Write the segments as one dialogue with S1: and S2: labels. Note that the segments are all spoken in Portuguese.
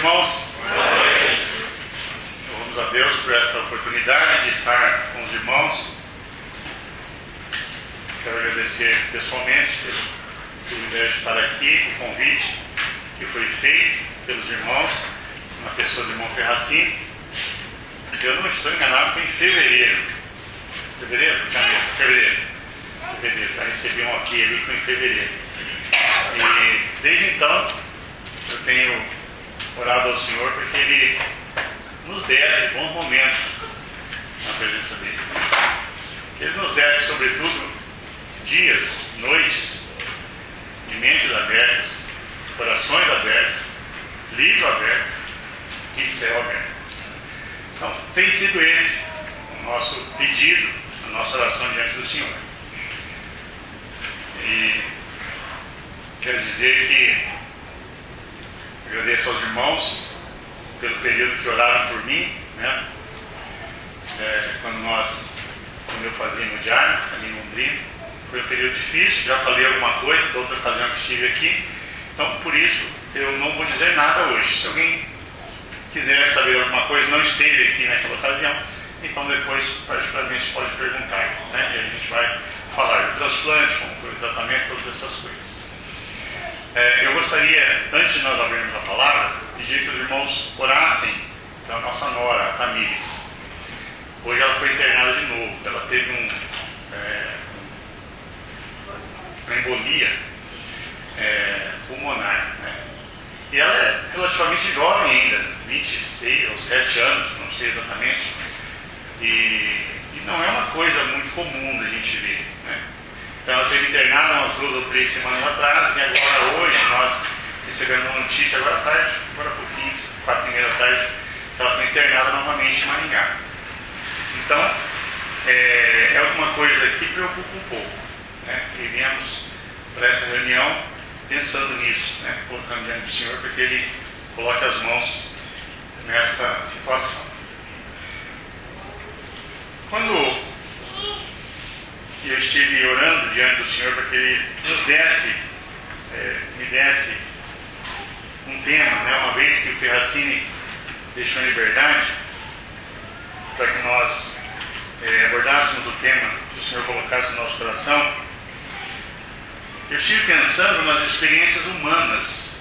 S1: irmãos. Louvamos a Deus por essa oportunidade de estar com os irmãos. Quero agradecer pessoalmente pelo privilégio de estar aqui, o convite que foi feito pelos irmãos, na pessoa do irmão Ferracini. Se eu não estou enganado, foi em fevereiro. Fevereiro. Já recebi um aqui ali que foi em fevereiro. E desde então eu tenho orado ao Senhor porque Ele nos desse bons momentos na presença dEle. Que Ele nos desse, sobretudo, dias, noites, de mentes abertas, corações abertos, livro aberto e céu aberto. Então, tem sido esse o nosso pedido, a nossa oração diante do Senhor. E quero dizer que agradeço aos irmãos pelo período que oraram por mim, né? Quando eu fazia hemodiálise ali em Londrina, foi um período difícil, já falei alguma coisa da outra ocasião que estive aqui, então por isso eu não vou dizer nada hoje. Se alguém quiser saber alguma coisa, não esteve aqui naquela ocasião, então depois particularmente pode perguntar, né? E a gente vai falar de transplante, como foi o tratamento, todas essas coisas. Eu gostaria, antes de nós abrirmos a palavra, pedir que os irmãos orassem pela nossa nora, a Tamires. Hoje ela foi internada de novo, ela teve uma embolia pulmonar, né? E ela é relativamente jovem ainda, 26 ou 7 anos, não sei exatamente, e não é uma coisa muito comum da gente ver, né? Então ela esteve internada umas 2 ou 3 semanas atrás, e agora hoje nós recebemos uma notícia, agora à tarde, agora há pouquinho, 4h30 da tarde, que ela foi internada novamente em Maringá. Então, é alguma coisa que preocupa um pouco, né? E viemos para essa reunião pensando nisso, né? Colocando diante do Senhor, porque Ele coloque as mãos nessa situação. Quando eu estive orando diante do Senhor para que Ele me desse um tema, né? Uma vez que o Ferracini deixou em liberdade, para que nós abordássemos o tema que o Senhor colocasse no nosso coração, eu estive pensando nas experiências humanas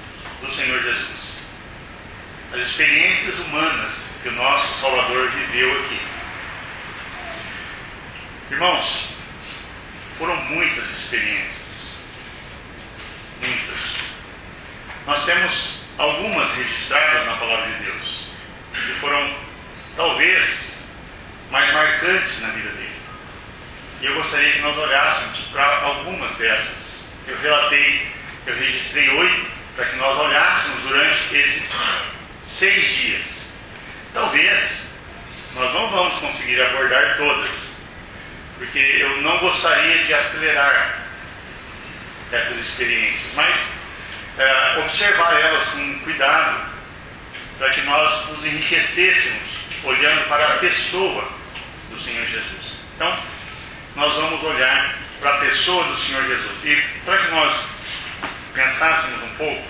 S1: do Senhor Jesus. As experiências humanas que o nosso Salvador viveu aqui. Irmãos, foram muitas experiências. Muitas. Nós temos algumas registradas na Palavra de Deus, que foram, talvez, mais marcantes na vida dele. E eu gostaria que nós olhássemos para algumas dessas. Eu registrei 8, para que nós olhássemos durante esses 6 dias. Talvez nós não vamos conseguir abordar todas, porque eu não gostaria de acelerar essas experiências, mas observar elas com cuidado, para que nós nos enriquecêssemos olhando para a pessoa do Senhor Jesus. Então, nós vamos olhar para a pessoa do Senhor Jesus. E para que nós pensássemos um pouco,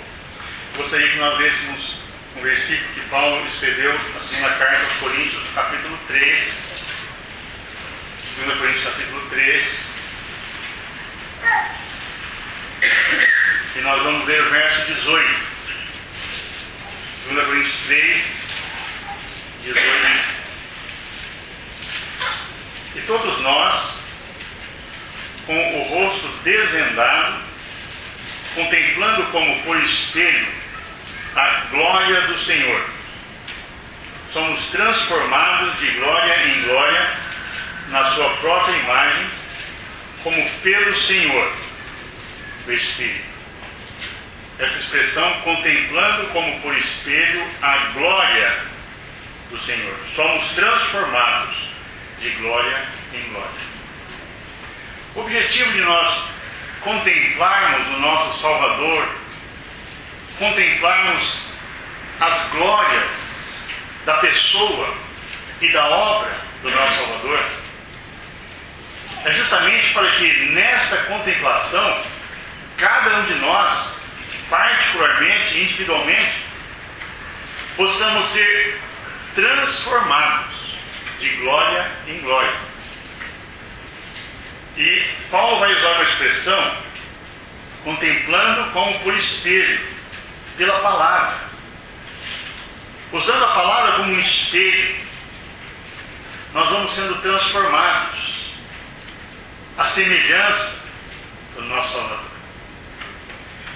S1: gostaria que nós lêssemos um versículo que Paulo escreveu na segunda carta aos Coríntios, capítulo 3. 2 Coríntios, capítulo 3. E nós vamos ler o verso 18. 2 Coríntios 3, 18. E todos nós, com o rosto desvendado, contemplando como por espelho a glória do Senhor, somos transformados de glória em glória na sua própria imagem, como pelo Senhor, o Espírito. Essa expressão, contemplando como por espelho a glória do Senhor, somos transformados de glória em glória. O objetivo de nós contemplarmos o nosso Salvador, contemplarmos as glórias da pessoa e da obra do nosso Salvador, é justamente para que nesta contemplação cada um de nós, particularmente, individualmente, possamos ser transformados de glória em glória. E Paulo vai usar uma expressão, contemplando como por espelho, pela palavra. Usando a palavra como um espelho, nós vamos sendo transformados à semelhança do nosso Salvador.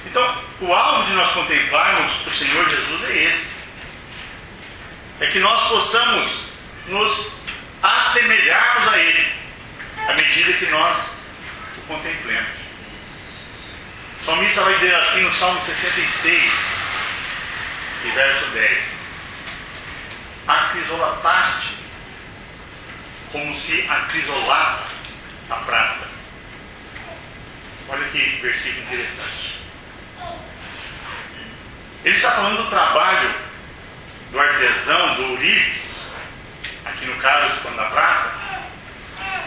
S1: Então, o alvo de nós contemplarmos o Senhor Jesus é esse. É que nós possamos nos assemelharmos a Ele, à medida que nós o contemplemos. O salmista vai dizer assim no Salmo 66, e verso 10: acrisolataste como se acrisolava a prata. Olha que versículo interessante. Ele está falando do trabalho do artesão, do ourives, aqui no caso falando da prata,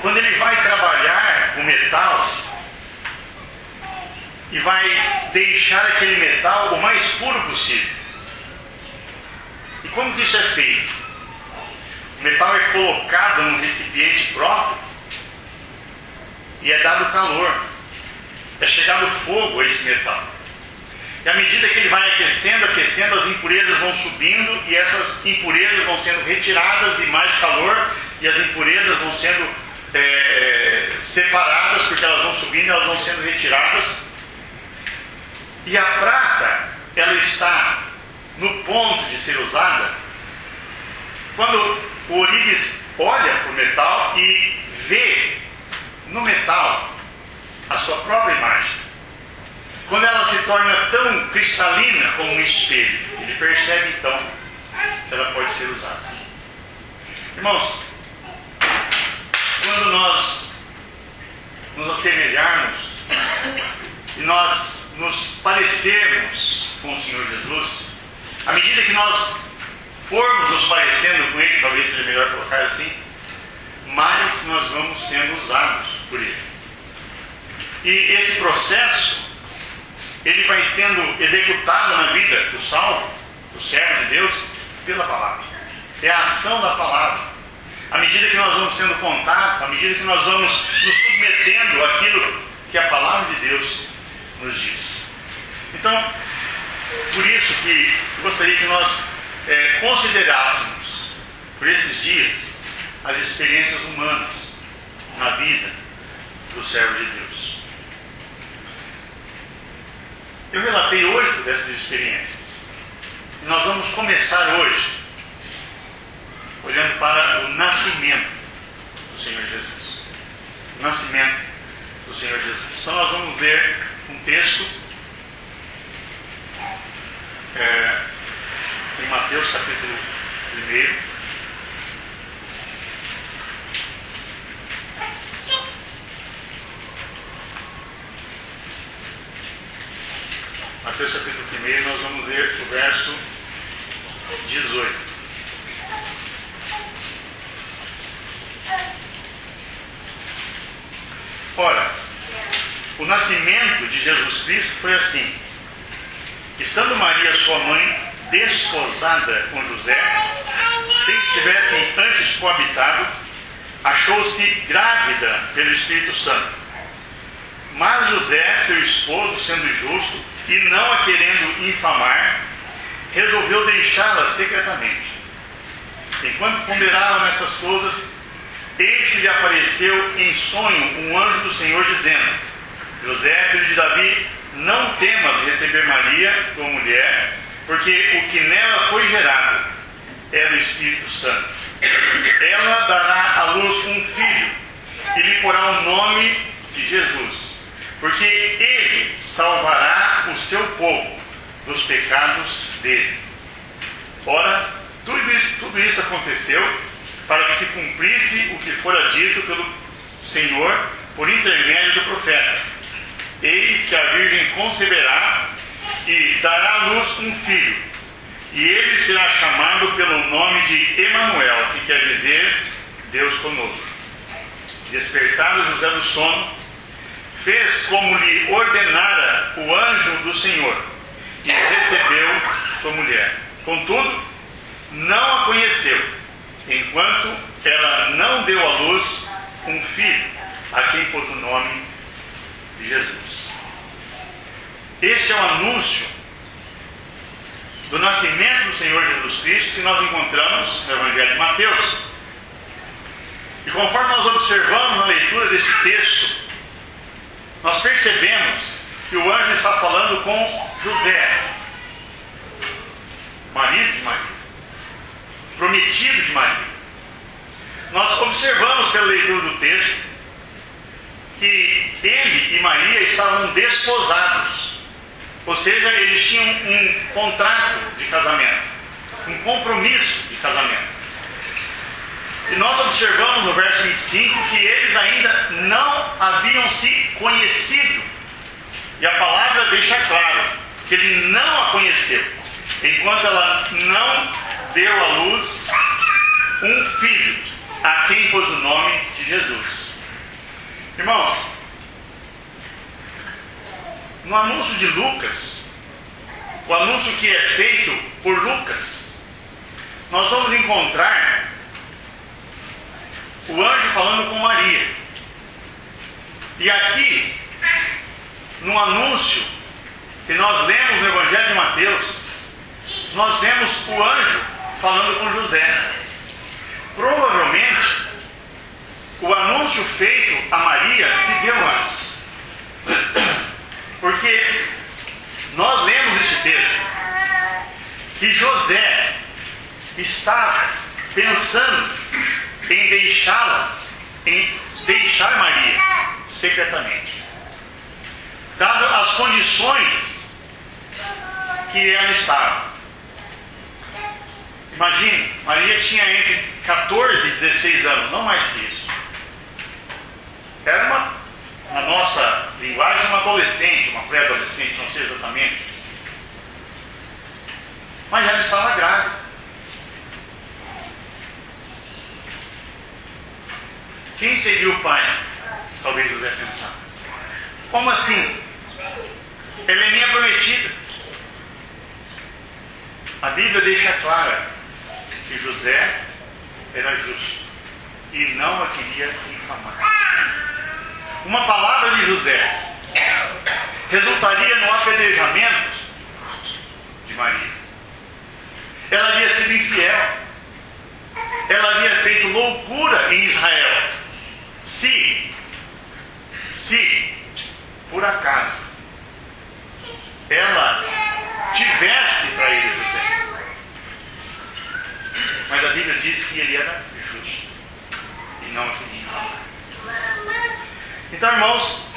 S1: quando ele vai trabalhar o metal e vai deixar aquele metal o mais puro possível. E como que isso é feito? O metal é colocado num recipiente próprio e é dado calor, é chegado fogo a esse metal. E à medida que ele vai aquecendo, as impurezas vão subindo, e essas impurezas vão sendo retiradas, e mais calor, e as impurezas vão sendo separadas, porque elas vão subindo, elas vão sendo retiradas. E a prata, ela está no ponto de ser usada quando o ourives olha para o metal e vê no metal a sua própria imagem. Quando ela se torna tão cristalina como um espelho, ele percebe então que ela pode ser usada. Irmãos, quando nós nos assemelharmos e nós nos parecermos com o Senhor Jesus, à medida que nós formos nos parecendo com Ele, talvez seja melhor colocar assim, mais nós vamos sendo usados por Ele. E esse processo, ele vai sendo executado na vida do salvo, do servo de Deus, pela palavra. É a ação da palavra. À medida que nós vamos tendo contato, à medida que nós vamos nos submetendo àquilo que a palavra de Deus nos diz. Então, por isso que eu gostaria que nós considerássemos, por esses dias, as experiências humanas na vida do servo de Deus. Eu relatei 8 dessas experiências. E nós vamos começar hoje olhando para o nascimento do Senhor Jesus. O nascimento do Senhor Jesus. Então nós vamos ver um texto em Mateus capítulo 1. Mateus capítulo 1, nós vamos ler o verso 18. Ora, o nascimento de Jesus Cristo foi assim. Estando Maria, sua mãe, desposada com José, sem que tivessem antes coabitado, achou-se grávida pelo Espírito Santo. Mas José, seu esposo, sendo justo e não a querendo infamar, resolveu deixá-la secretamente. Enquanto ponderavam nessas coisas, eis que lhe apareceu em sonho um anjo do Senhor, dizendo: José, filho de Davi, não temas receber Maria, tua mulher, porque o que nela foi gerado é do Espírito Santo. Ela dará à luz um filho, e lhe porá o nome de Jesus, porque ele salvará o seu povo dos pecados dele. Ora, tudo isso aconteceu para que se cumprisse o que fora dito pelo Senhor por intermédio do profeta: eis que a Virgem conceberá e dará à luz um filho, e ele será chamado pelo nome de Emanuel, que quer dizer Deus conosco. Despertado José do sono, fez como lhe ordenara o anjo do Senhor, e recebeu sua mulher. Contudo, não a conheceu, enquanto ela não deu à luz um filho, a quem pôs o nome de Jesus. Esse é o anúncio do nascimento do Senhor Jesus Cristo que nós encontramos no Evangelho de Mateus. E conforme nós observamos na leitura deste texto, nós percebemos que o anjo está falando com José, marido de Maria, prometido de Maria. Nós observamos pela leitura do texto que ele e Maria estavam desposados, ou seja, eles tinham um contrato de casamento, um compromisso de casamento. E nós observamos no verso 25 que eles ainda não haviam se conhecido. E a palavra deixa claro que ele não a conheceu, enquanto ela não deu à luz um filho, a quem pôs o nome de Jesus. Irmãos, no anúncio de Lucas, o anúncio que é feito por Lucas, nós vamos encontrar o anjo falando com Maria. E aqui, no anúncio que nós lemos no Evangelho de Mateus, nós vemos o anjo falando com José. Provavelmente, o anúncio feito a Maria se deu antes. Porque nós lemos este texto que José estava pensando em deixar Maria secretamente, dado as condições que ela estava. Imagine, Maria tinha entre 14 e 16 anos, não mais que isso. Era na nossa linguagem, uma adolescente, uma pré-adolescente, não sei exatamente. Mas ela estava grávida. Quem seria o pai? Talvez José pensar. Como assim? Ela é minha prometida. A Bíblia deixa clara que José era justo e não a queria infamar. Uma palavra de José resultaria no apedrejamento de Maria. Ela havia sido infiel. Ela havia feito loucura em Israel. Se por acaso ela tivesse traído José. Mas a Bíblia diz que ele era justo e não a queria infamar. Então, irmãos,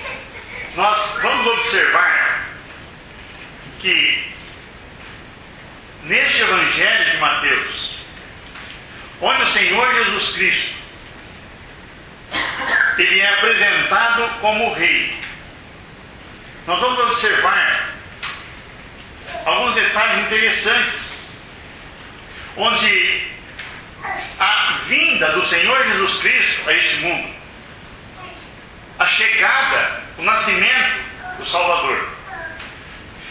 S1: nós vamos observar que neste Evangelho de Mateus, onde o Senhor Jesus Cristo ele é apresentado como rei, nós vamos observar alguns detalhes interessantes, onde a vinda do Senhor Jesus Cristo a este mundo, a chegada, o nascimento do Salvador,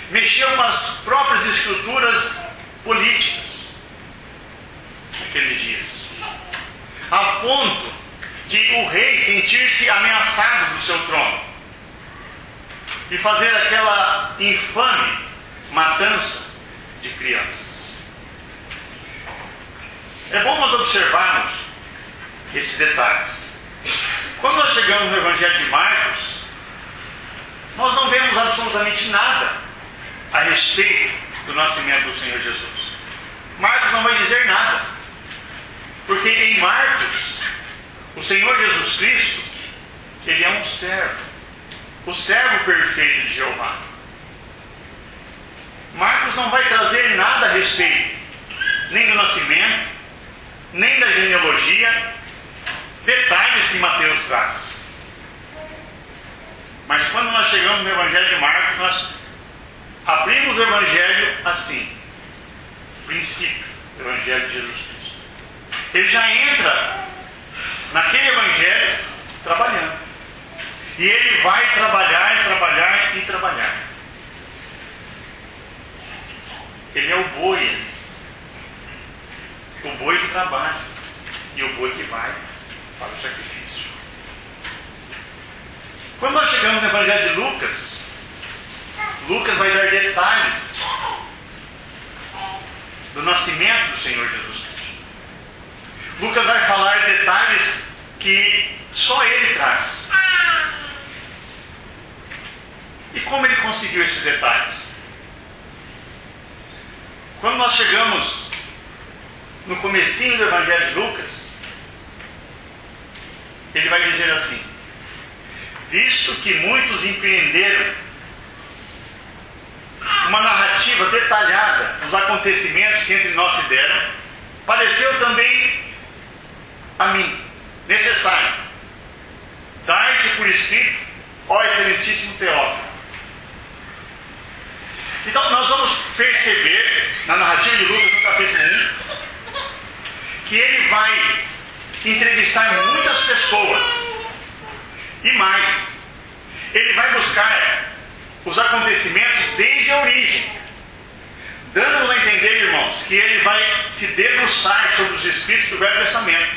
S1: mexeu com as próprias estruturas políticas naqueles dias, a ponto de o rei sentir-se ameaçado do seu trono e fazer aquela infame matança de crianças. É bom nós observarmos esses detalhes. Quando nós chegamos no Evangelho de Marcos, nós não vemos absolutamente nada a respeito do nascimento do Senhor Jesus. Marcos não vai dizer nada, porque em Marcos, o Senhor Jesus Cristo, ele é um servo, o servo perfeito de Jeová. Marcos não vai trazer nada a respeito, nem do nascimento, nem da genealogia, detalhes que Mateus traz. Mas quando nós chegamos no Evangelho de Marcos, nós abrimos o Evangelho assim, princípio do Evangelho de Jesus Cristo. Ele já entra naquele Evangelho trabalhando. E ele vai trabalhar, trabalhar e trabalhar. Ele é o boi trabalho e o boi que vai para o sacrifício. Quando nós chegamos no Evangelho de Lucas, Lucas vai dar detalhes do nascimento do Senhor Jesus Cristo. Lucas vai falar detalhes que só ele traz. E como ele conseguiu esses detalhes? Quando nós chegamos no comecinho do Evangelho de Lucas, ele vai dizer assim: visto que muitos empreenderam uma narrativa detalhada dos acontecimentos que entre nós se deram, pareceu também a mim necessário dar-te por escrito, ó excelentíssimo Teófilo. Então nós vamos perceber na narrativa de Lucas, no capítulo 1, que ele vai entrevistar muitas pessoas. E mais, ele vai buscar os acontecimentos desde a origem, dando-nos a entender, irmãos, que ele vai se debruçar sobre os escritos do Velho Testamento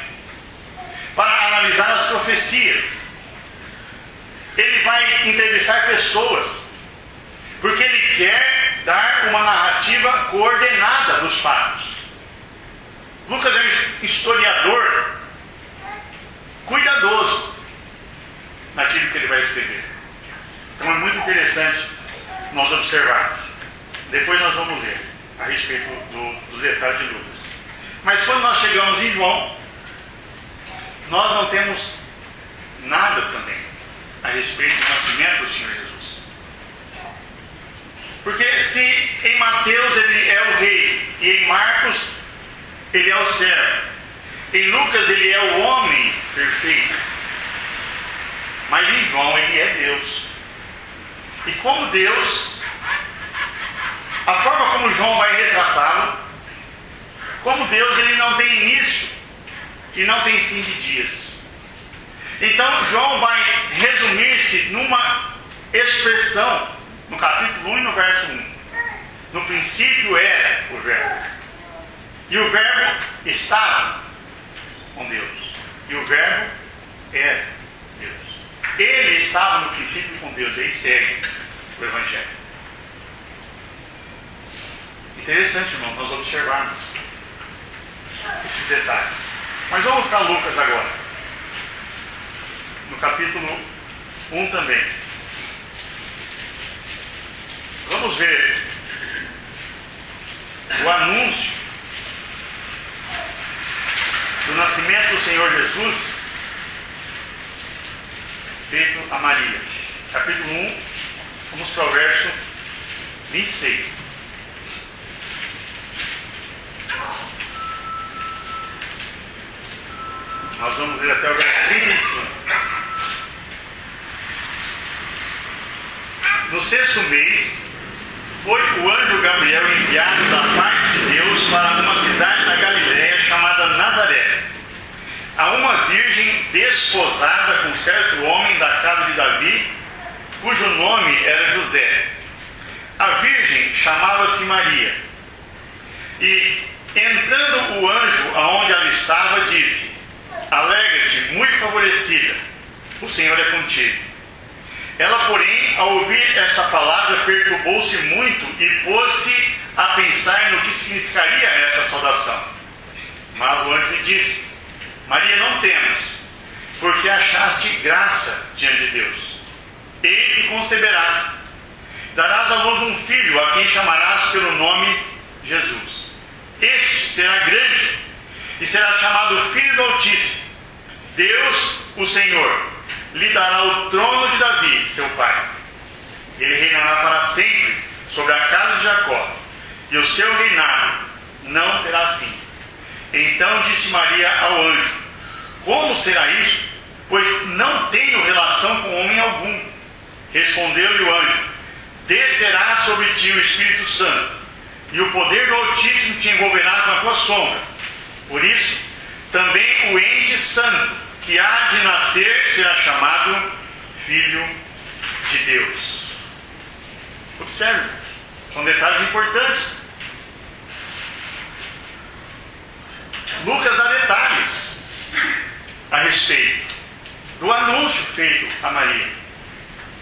S1: para analisar as profecias. Ele vai entrevistar pessoas, porque ele quer dar uma narrativa coordenada dos fatos. Lucas é um historiador cuidadoso naquilo que ele vai escrever. Então é muito interessante nós observarmos. Depois nós vamos ver a respeito dos detalhes de Lucas. Mas quando nós chegamos em João, nós não temos nada também a respeito do nascimento do Senhor Jesus. Porque se em Mateus ele é o rei, e em Marcos ele é o servo, em Lucas ele é o homem perfeito, mas em João ele é Deus. E como Deus, a forma como João vai retratá-lo, como Deus, ele não tem início e não tem fim de dias. Então João vai resumir-se numa expressão, no capítulo 1 e no verso 1. No princípio era o verbo, e o verbo estava com Deus, e o verbo era Deus. Ele estava no princípio com Deus. Aí segue o Evangelho. Interessante, irmão, nós observarmos esses detalhes. Mas vamos para Lucas agora, no capítulo 1 também. Vamos ver o anúncio do nascimento do Senhor Jesus feito a Maria. Capítulo 1, vamos para o verso 26. Nós vamos ver até o verso 35. No 6º mês, foi o anjo Gabriel enviado da parte de Deus para uma cidade da Galiléia chamada Nazaré, a uma virgem desposada com certo homem da casa de Davi, cujo nome era José. A virgem chamava-se Maria. E, entrando o anjo aonde ela estava, disse: alegra-te, muito favorecida, o Senhor é contigo. Ela, porém, ao ouvir esta palavra, perturbou-se muito e pôs-se a pensar no que significaria esta saudação. Mas o anjo lhe disse: Maria, não temas, porque achaste graça diante de Deus. Eis que conceberás, darás à luz um filho, a quem chamarás pelo nome Jesus. Este será grande e será chamado Filho do Altíssimo. Deus, o Senhor, lhe dará o trono de Davi, seu pai. Ele reinará para sempre sobre a casa de Jacó, e o seu reinado não terá fim. Então disse Maria ao anjo: como será isso? Pois não tenho relação com homem algum. Respondeu-lhe o anjo: descerá sobre ti o Espírito Santo, e o poder do Altíssimo te envolverá com a tua sombra. Por isso, também o ente santo que há de nascer será chamado Filho de Deus. Observe, são detalhes importantes. Lucas dá detalhes a respeito do anúncio feito a Maria.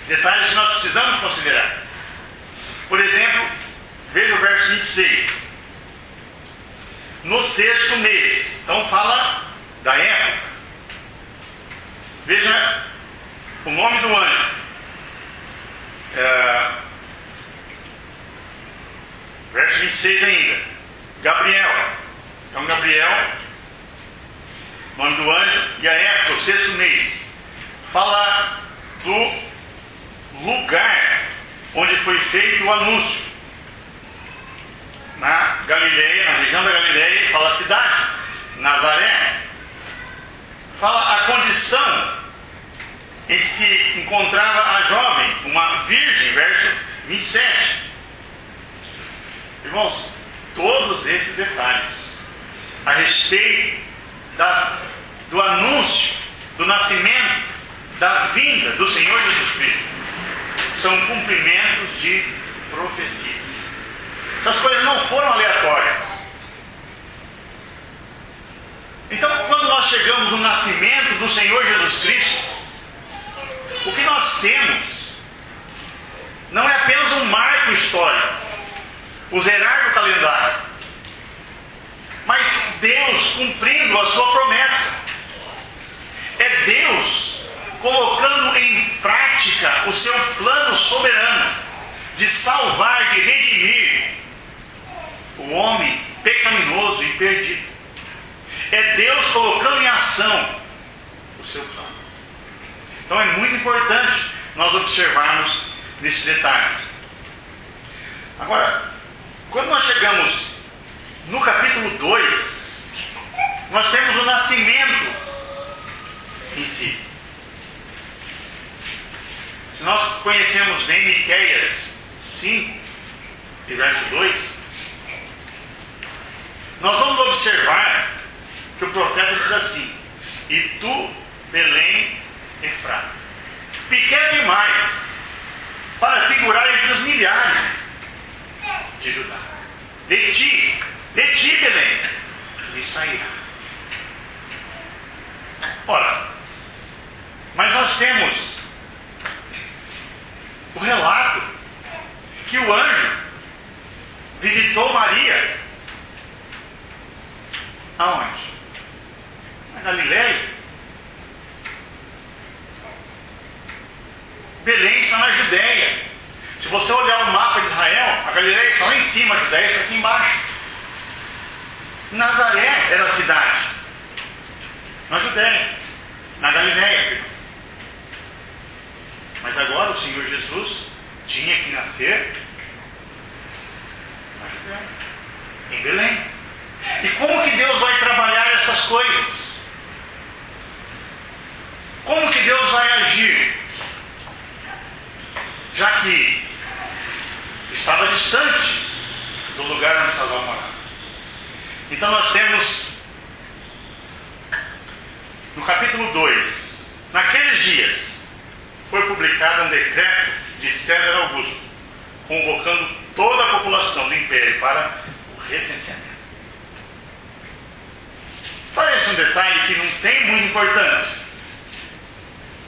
S1: Detalhes que nós precisamos considerar. Por exemplo, veja o verso 26. No 6º mês. Então fala da época. Veja o nome do anjo. Verso 26 ainda. Gabriel. Então Gabriel, nome do anjo, e a época, o 6º mês. Fala do lugar onde foi feito o anúncio. Na Galileia, na região da Galileia, fala a cidade, Nazaré. Fala a condição em que se encontrava a jovem, uma virgem, verso 27. Irmãos, todos esses detalhes a respeito do anúncio, do nascimento, da vinda do Senhor Jesus Cristo, são cumprimentos de profecias. Essas coisas não foram aleatórias. Então, quando nós chegamos no nascimento do Senhor Jesus Cristo, o que nós temos não é apenas um marco histórico, o zerar do calendário, mas Deus cumprindo a sua promessa. É Deus colocando em prática o seu plano soberano de salvar, de redimir o homem pecaminoso e perdido. É Deus colocando em ação o seu plano. Então é muito importante nós observarmos nesse detalhe. Agora, quando nós chegamos no capítulo 2, nós temos o nascimento em si. Se nós conhecemos bem Miqueias 5 e verso 2, nós vamos observar que o profeta diz assim: e tu, Belém, Efrata, pequeno demais para figurar entre os milhares de Judá. De ti, Belém, me sairá. Ora, mas nós temos o relato que o anjo visitou Maria aonde? Na Galileia. Belém está na Judéia. Se você olhar o mapa de Israel, a Galileia está lá em cima, a Judéia está aqui embaixo. Nazaré era a cidade, na Judéia, na Galileia. Mas agora o Senhor Jesus tinha que nascer na Judéia, em Belém. E como que Deus vai trabalhar essas coisas? Como que Deus vai agir? Já que estava distante do lugar onde o casal morava. Então nós temos no capítulo 2, naqueles dias foi publicado um decreto de César Augusto, convocando toda a população do império para o recenseamento. Parece um detalhe que não tem muita importância,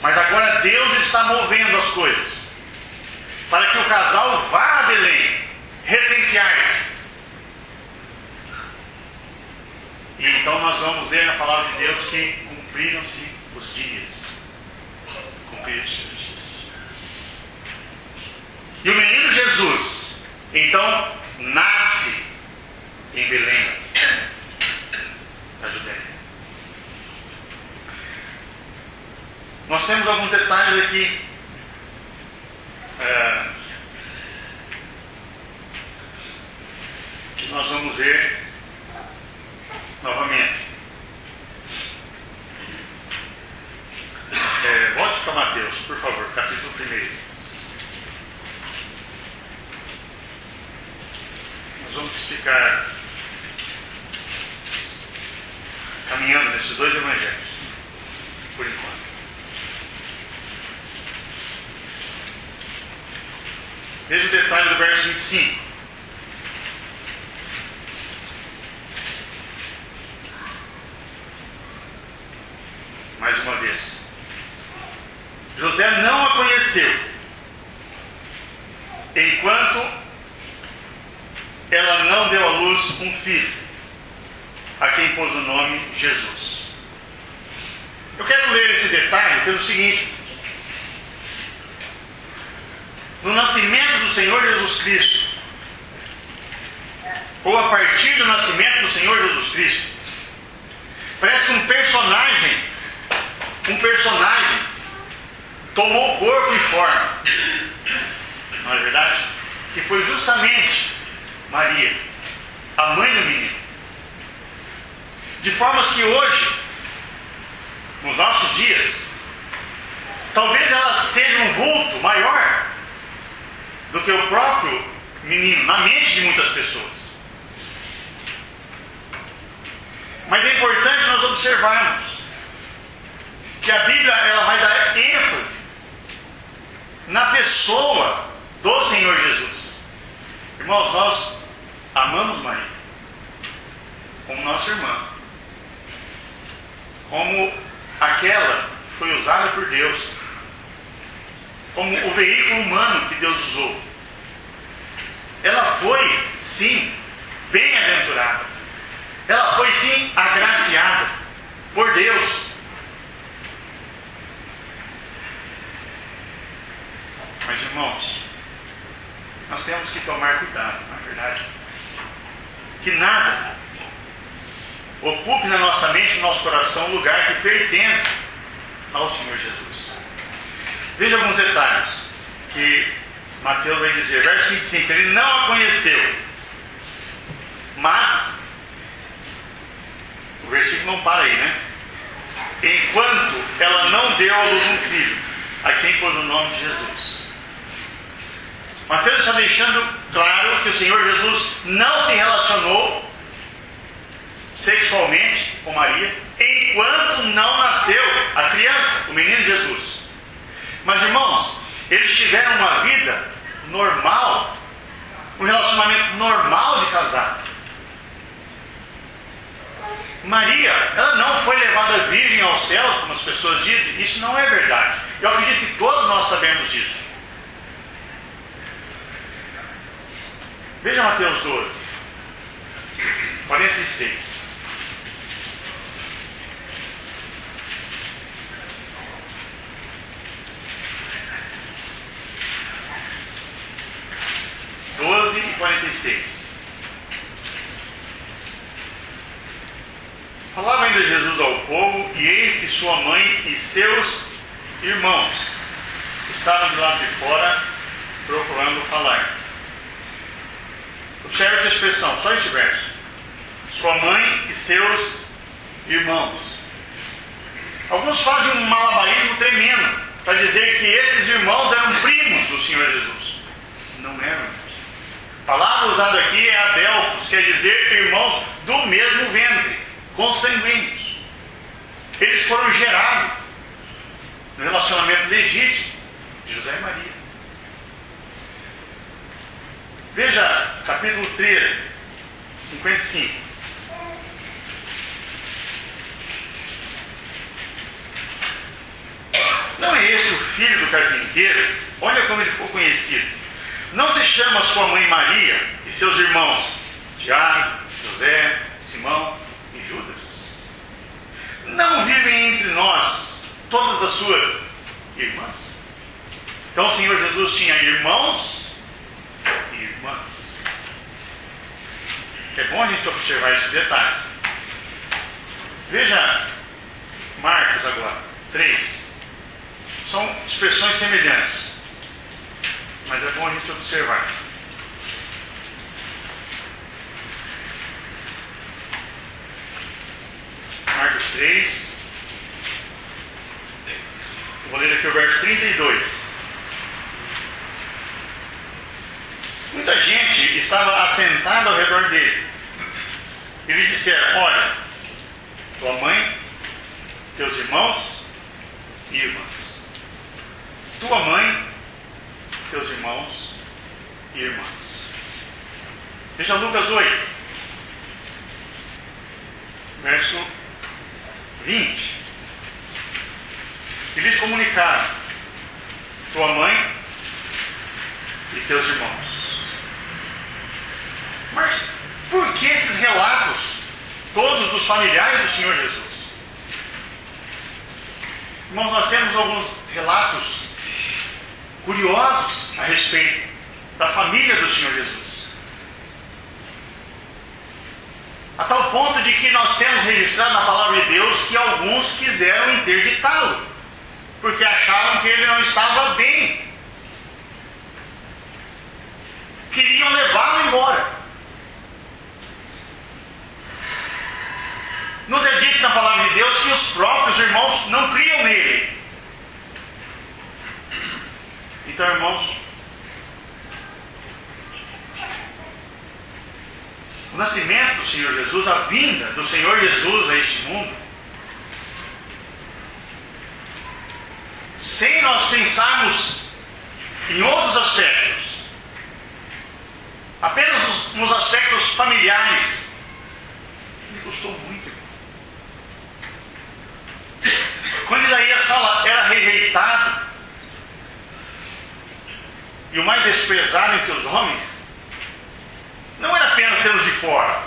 S1: mas agora Deus está movendo as coisas para que o casal vá a Belém recensear-se. E então nós vamos ler na palavra de Deus que cumpriram-se os dias. Cumpriram-se os dias. E o menino Jesus, então, nasce em Belém, na Judéia. Nós temos alguns detalhes aqui. Que nós vamos ver novamente. Volte para Mateus, por favor, capítulo 1. Nós vamos ficar caminhando nesses dois evangelhos, por enquanto. Veja o detalhe do verso 25. ela não deu à luz um filho, a quem pôs o nome Jesus. Eu quero ler esse detalhe pelo seguinte: no nascimento do Senhor Jesus Cristo, ou a partir do nascimento do Senhor Jesus Cristo, parece que um personagem tomou corpo e forma, não é verdade? Que foi justamente Maria, a mãe do menino. De formas que hoje, nos nossos dias, talvez ela seja um vulto maior do que o próprio menino, na mente de muitas pessoas. Mas é importante nós observarmos que a Bíblia ela vai dar ênfase na pessoa do Senhor Jesus. Irmãos, nós amamos Maria como nossa irmã, como aquela que foi usada por Deus, como o veículo humano que Deus usou. Ela foi, sim, bem-aventurada. Ela foi, sim, agraciada por Deus. Mas, irmãos, nós temos que tomar cuidado, não é verdade? Que nada ocupe na nossa mente, no nosso coração, um lugar que pertence ao Senhor Jesus. Veja alguns detalhes que Mateus vai dizer. Verso 25: ele não a conheceu, mas o versículo não para aí, né? Enquanto ela não deu à luz um filho, a quem pôs o nome de Jesus. Mateus está deixando claro que o Senhor Jesus não se relacionou sexualmente com Maria enquanto não nasceu a criança, o menino Jesus. Mas, irmãos, eles tiveram uma vida normal, um relacionamento normal de casado. Maria, ela não foi levada virgem aos céus, como as pessoas dizem. Isso não é verdade. Eu acredito que todos nós sabemos disso. Veja Mateus 12, 46. E 46. Falava ainda Jesus ao povo, e eis que sua mãe e seus irmãos estavam do lado de fora procurando falar. Observe essa expressão, só este verso. Sua mãe e seus irmãos. Alguns fazem um malabarismo tremendo para dizer que esses irmãos eram primos do Senhor Jesus. Não eram. A palavra usada aqui é adelfos, quer dizer irmãos do mesmo ventre, consanguíneos. Eles foram gerados no relacionamento legítimo de José e Maria. Veja capítulo 13, 55. Não é este o filho do carpinteiro? Olha como ele ficou conhecido. Não se chama sua mãe Maria e seus irmãos Tiago, José, Simão e Judas? Não vivem entre nós todas as suas irmãs? Então o Senhor Jesus tinha irmãos e irmãs. É bom a gente observar esses detalhes. Veja Marcos agora, 3. São expressões semelhantes, mas é bom a gente observar. Marcos 3. Vou ler aqui o verso 32. Muita gente estava assentada ao redor dele. E lhe disseram: olha, tua mãe, teus irmãos e irmãs. Tua mãe, teus irmãos e irmãs. Veja Lucas 8, verso 20. E lhes comunicaram: tua mãe e teus irmãos. Marcos relatos, todos dos familiares do Senhor Jesus. Irmãos, nós temos alguns relatos curiosos a respeito da família do Senhor Jesus. A tal ponto de que nós temos registrado na palavra de Deus que alguns quiseram interditá-lo, porque achavam que ele não estava bem. Queriam levá-lo embora. Nos é dito na palavra de Deus que os próprios irmãos não criam nele. Então, irmãos, o nascimento do Senhor Jesus, a vinda do Senhor Jesus a este mundo, sem nós pensarmos em outros aspectos, apenas nos aspectos familiares, me custou muito. Quando Isaías fala, era rejeitado e o mais desprezado entre os homens, não era apenas pelos de fora,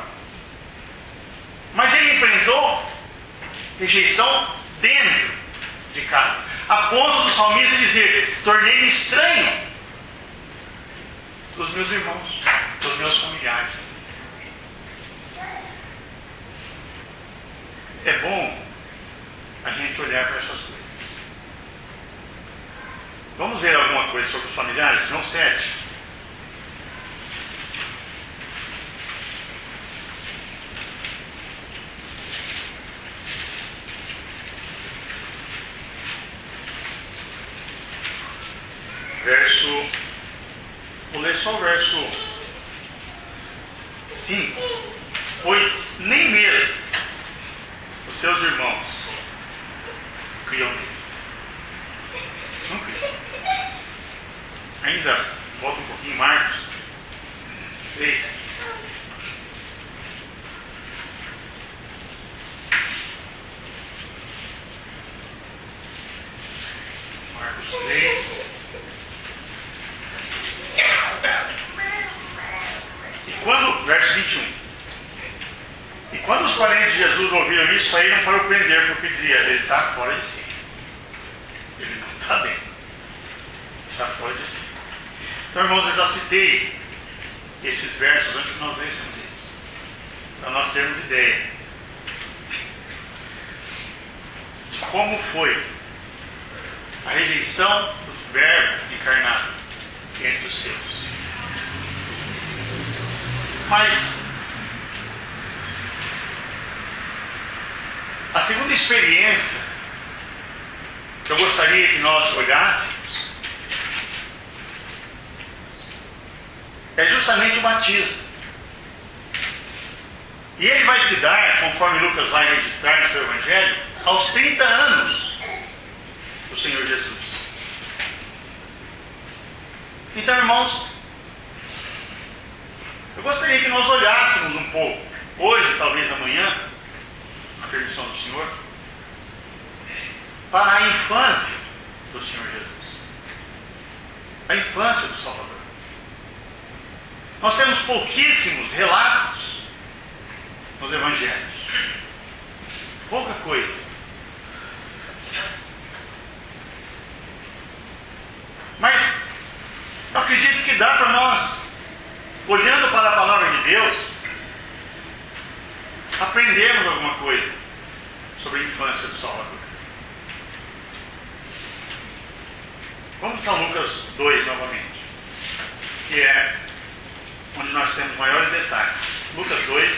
S1: mas ele enfrentou rejeição dentro de casa, a ponto do salmista dizer: tornei-me estranho dos meus irmãos, dos meus familiares. É bom a gente olhar para essas coisas. Vamos ver alguma coisa sobre os familiares? João 7. Vou ler só o verso 5. Pois nem mesmo os seus irmãos criam nele. Não criam. Ainda, volta um pouquinho, Marcos 3. Marcos 3. Verso 21. E quando os parentes de Jesus ouviram isso, saíram para o prender, porque dizia: ele está fora de si. Ele não está bem. Está fora de si. Então, irmãos, eu já citei esses versos antes que nós lêssemos eles, para nós termos ideia de como foi a rejeição do Verbo encarnado entre os seus. Mas a segunda experiência que eu gostaria que nós olhássemos é justamente o batismo. E ele vai se dar, conforme Lucas vai registrar no seu Evangelho, aos 30 anos do Senhor Jesus. Então, irmãos, eu gostaria que nós olhássemos um pouco, hoje, talvez amanhã, a permissão do Senhor, para a infância do Senhor Jesus, a infância do Salvador. Nós temos pouquíssimos relatos nos Evangelhos, pouca coisa. Mas eu acredito que dá para nós, olhando para a palavra de Deus, aprendermos alguma coisa sobre a infância do Salvador. Vamos para Lucas 2 novamente, que é onde nós temos maiores detalhes. Lucas 2.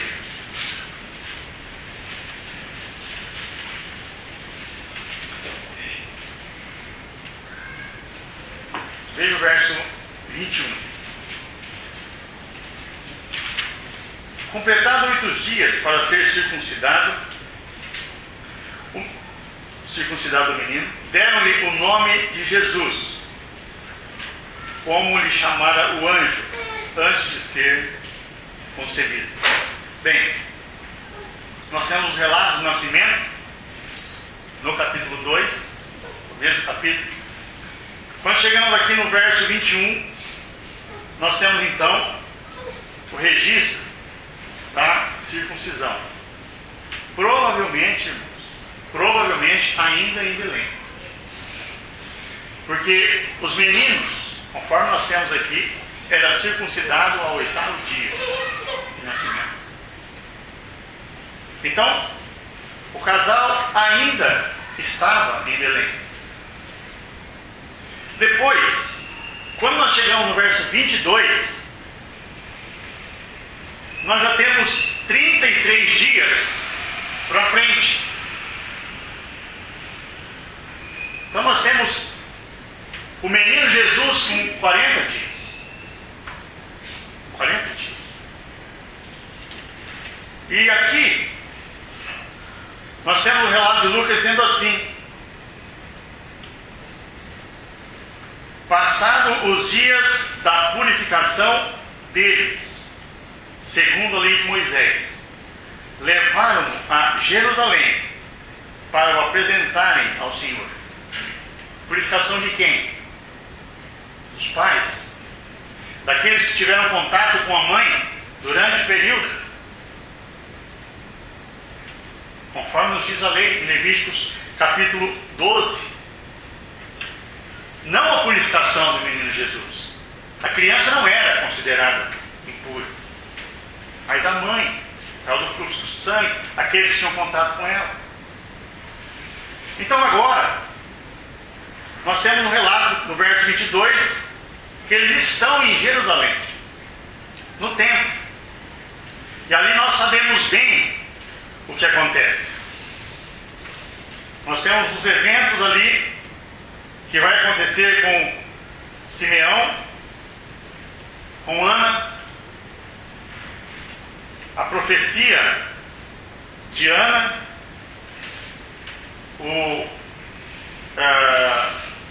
S1: Veja o verso 21. Completado 8 dias para ser circuncidado o menino, deram-lhe o nome de Jesus, como lhe chamara o anjo antes de ser concebido. Bem, nós temos os relatos do nascimento no capítulo 2, no mesmo capítulo. Quando chegamos aqui no verso 21, nós temos então o registro da circuncisão. Provavelmente, irmãos, ainda em Belém. Porque os meninos, conforme nós temos aqui, era circuncidado ao 8º dia de nascimento. Então, o casal ainda estava em Belém. Depois, quando nós chegamos no verso 22, nós já temos 33 dias para frente. Então nós temos o menino Jesus com 40 dias. 40 dias. E aqui nós temos o relato de Lucas dizendo assim: passados os dias da purificação deles, segundo a lei de Moisés, levaram-no a Jerusalém para o apresentarem ao Senhor. Purificação de quem? Dos pais, daqueles que tiveram contato com a mãe durante o período, conforme nos diz a lei em Levíticos capítulo 12. Não a purificação do menino Jesus. A criança não era considerada impura, mas a mãe, por causa do fluxo do sangue, aqueles que tinham contato com ela. Então agora, nós temos um relato no verso 22, que eles estão em Jerusalém, no templo. E ali nós sabemos bem o que acontece. Nós temos os eventos ali que vai acontecer com Simeão, com Ana, a profecia de Ana,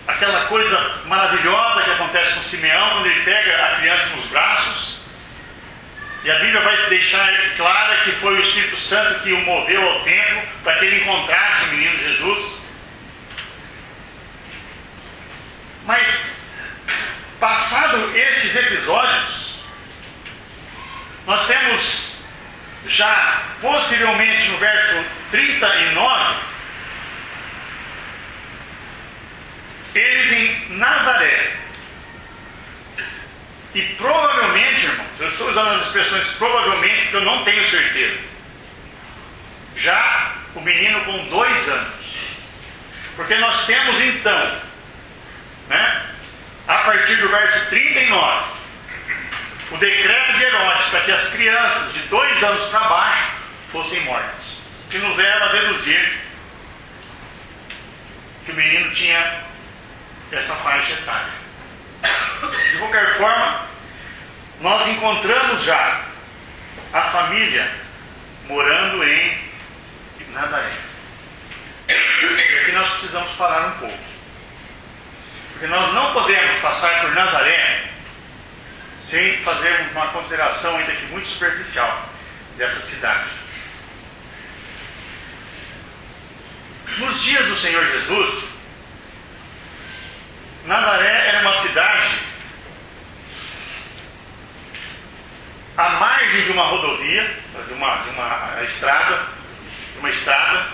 S1: aquela coisa maravilhosa que acontece com Simeão quando ele pega a criança nos braços, e a Bíblia vai deixar clara que foi o Espírito Santo que o moveu ao templo para que ele encontrasse o menino Jesus. Mas, passado estes episódios, nós temos já possivelmente no verso 39, eles em Nazaré. E provavelmente, irmãos, eu estou usando as expressões provavelmente porque eu não tenho certeza, já o menino com 2 anos. Porque nós temos então, a partir do verso 39, o decreto de Herodes para que as crianças de 2 anos para baixo fossem mortas, que nos leva a deduzir que o menino tinha essa faixa etária. De qualquer forma, nós encontramos já a família morando em Nazaré. E aqui nós precisamos parar um pouco, porque nós não podemos passar por Nazaré sem fazer uma consideração ainda que muito superficial dessa cidade. Nos dias do Senhor Jesus, Nazaré era uma cidade à margem de uma rodovia, de uma estrada,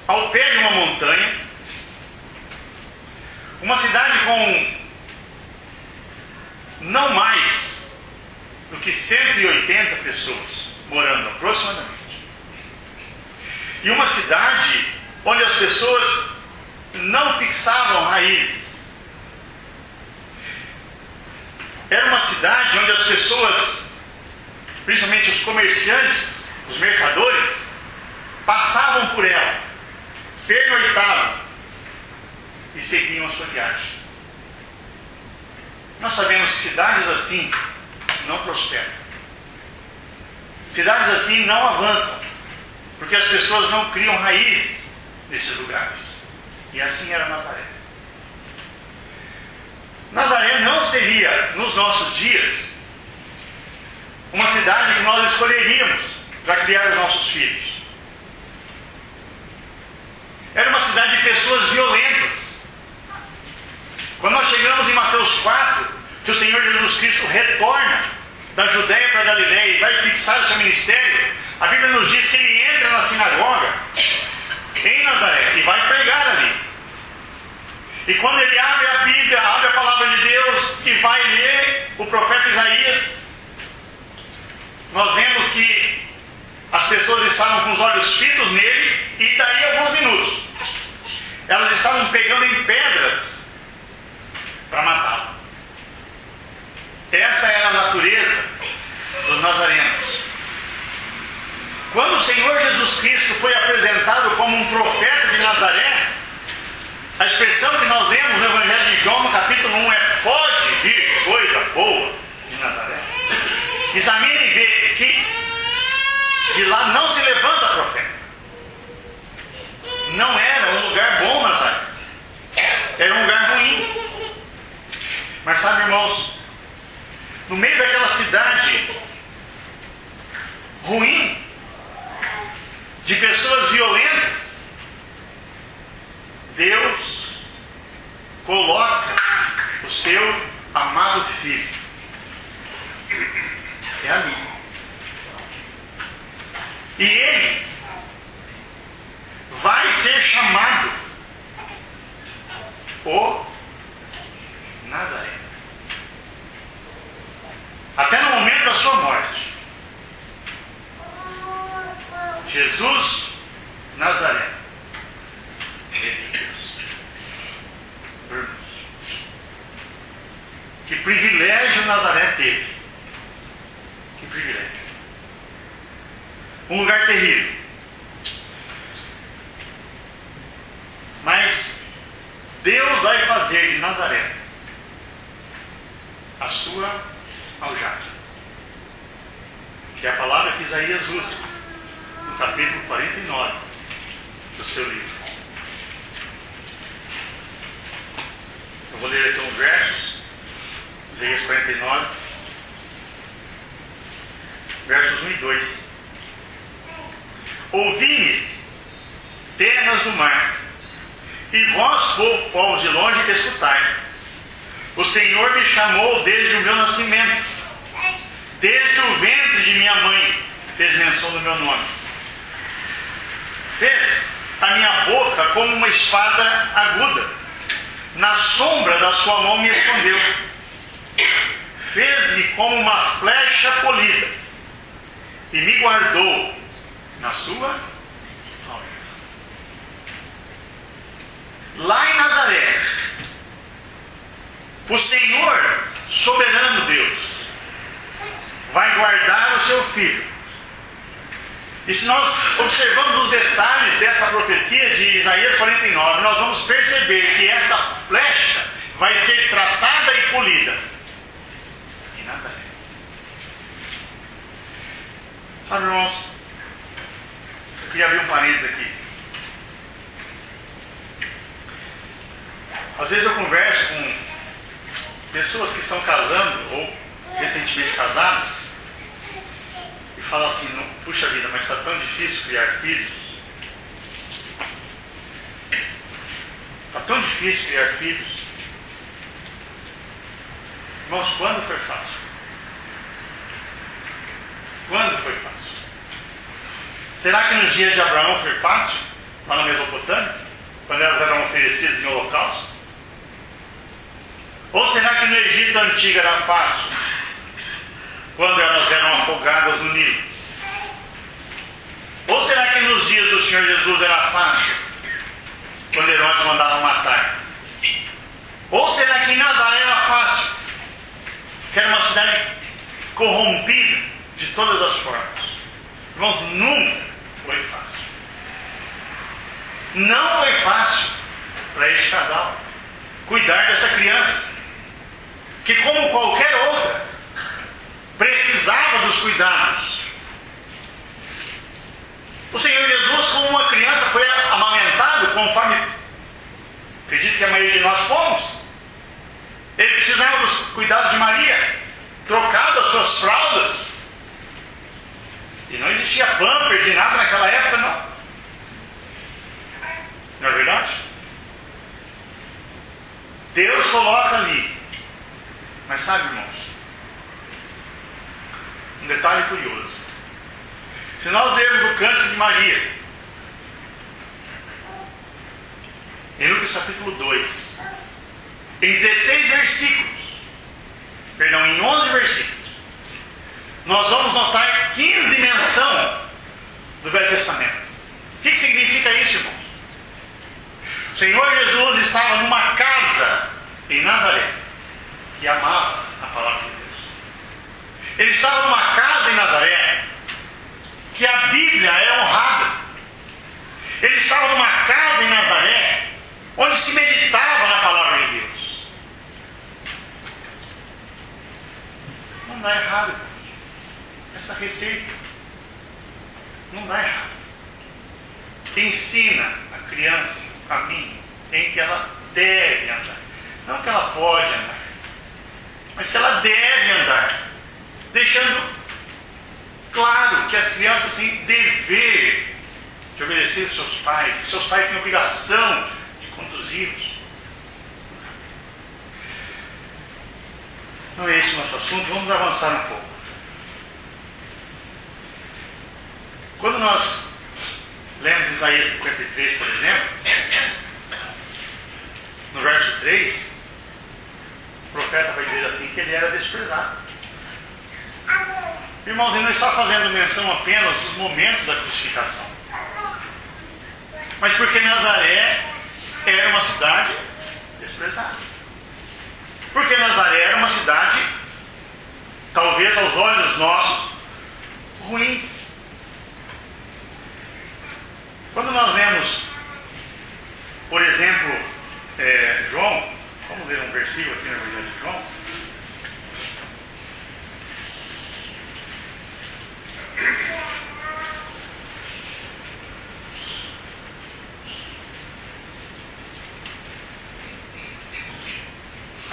S1: ao pé de uma montanha, uma cidade com não mais do que 180 pessoas morando aproximadamente. E uma cidade onde as pessoas não fixavam raízes. Era uma cidade onde as pessoas, principalmente os comerciantes, os mercadores, passavam por ela, pernoitavam e seguiam a sua viagem. Nós sabemos que cidades assim não prosperam. Cidades assim não avançam, porque as pessoas não criam raízes nesses lugares. E assim era Nazaré. Nazaré não seria, nos nossos dias, uma cidade que nós escolheríamos para criar os nossos filhos. Era uma cidade de pessoas violentas. Quando nós chegamos em Mateus 4, que o Senhor Jesus Cristo retorna da Judéia para a Galileia e vai fixar o seu ministério, a Bíblia nos diz que ele entra na sinagoga em Nazaré e vai pregar ali. E quando ele abre a Bíblia, abre a palavra de Deus e vai ler o profeta Isaías, nós vemos que as pessoas estavam com os olhos fitos nele e daí a alguns minutos elas estavam pegando em pedras para matá-lo. Essa era a natureza dos nazarenos. Quando o Senhor Jesus Cristo foi apresentado como um profeta de Nazaré, a expressão que nós vemos no Evangelho de João, no capítulo 1, é: pode vir coisa boa de Nazaré. Examine e vê que de lá não se levanta profeta. Não era um lugar bom, Nazaré. Era um lugar ruim. Mas sabe, irmãos, no meio daquela cidade ruim, de pessoas violentas, Deus coloca o seu amado filho. É ali. E ele vai ser chamado o Nazaré. Até no momento da sua morte, Jesus Nazaré. Que privilégio Nazaré teve. Que privilégio. Um lugar terrível. Mas Deus vai fazer de Nazaré a sua aljava. Que é a palavra que Isaías usa no capítulo 49 do seu livro. Eu vou ler aqui uns versos. Isaías 49, versos 1 e 2. Ouvi-me, terras do mar, e vós, povos de longe, escutai. O Senhor me chamou desde o meu nascimento, desde o ventre de minha mãe, fez menção do meu nome. Fez a minha boca como uma espada aguda, na sombra da sua mão me escondeu. Fez-me como uma flecha polida e me guardou na sua alma. Lá em Nazaré, o Senhor, soberano Deus, vai guardar o seu filho. E se nós observamos os detalhes dessa profecia de Isaías 49, nós vamos perceber que essa flecha vai ser tratada e polida em Nazaré. Sabe, irmãos, eu queria abrir um parênteses aqui. Às vezes eu converso com pessoas que estão casando ou recentemente casados e falam assim: puxa vida, mas está tão difícil criar filhos. Está tão difícil criar filhos. Irmãos, quando foi fácil? Quando foi fácil? Será que nos dias de Abraão foi fácil? Lá na Mesopotâmia? Quando elas eram oferecidas em holocausto? Ou será que no Egito antigo era fácil? Quando elas eram afogadas no Nilo? Ou será que nos dias do Senhor Jesus era fácil? Quando Herodes mandava matar? Ou será que em Nazaré era fácil? Que era uma cidade corrompida de todas as formas. Irmãos, nunca foi fácil. Não foi fácil para este casal cuidar dessa criança, que como qualquer outra precisava dos cuidados. O Senhor Jesus, como uma criança, foi amamentado conforme acredito que a maioria de nós fomos. Ele precisava dos cuidados de Maria, trocado as suas fraldas. E não existia pampers e nada naquela época, não. Não é verdade? Deus coloca ali. Mas sabe, irmãos, Um detalhe curioso. Se nós lermos o Cântico de Maria, em Lucas capítulo 2, em 16 versículos, perdão, em 11 versículos, nós vamos notar 15 menção do Velho Testamento. O que significa isso, irmãos? O Senhor Jesus estava numa casa em Nazaré, que amava a palavra de Deus. Ele estava numa casa em Nazaré, que a Bíblia é honrada. Ele estava numa casa em Nazaré, onde se meditava na palavra de Deus. Não dá errado, irmãos. Essa receita não dá errado. Ensina a criança, a mim, em que ela deve andar. Não que ela pode andar, mas que ela deve andar. Deixando claro que as crianças têm dever de obedecer aos seus pais. E seus pais têm obrigação de conduzi-los. Não é esse o nosso assunto. Vamos avançar um pouco. Quando nós lemos Isaías 53, por exemplo, no verso 3, o profeta vai dizer assim, que ele era desprezado. Irmãos, ele não está fazendo menção apenas dos momentos da crucificação, mas porque Nazaré era uma cidade desprezada. Porque Nazaré era uma cidade, talvez aos olhos nossos, ruins. Quando nós lemos, por exemplo, João, vamos ler um versículo aqui no Evangelho de João.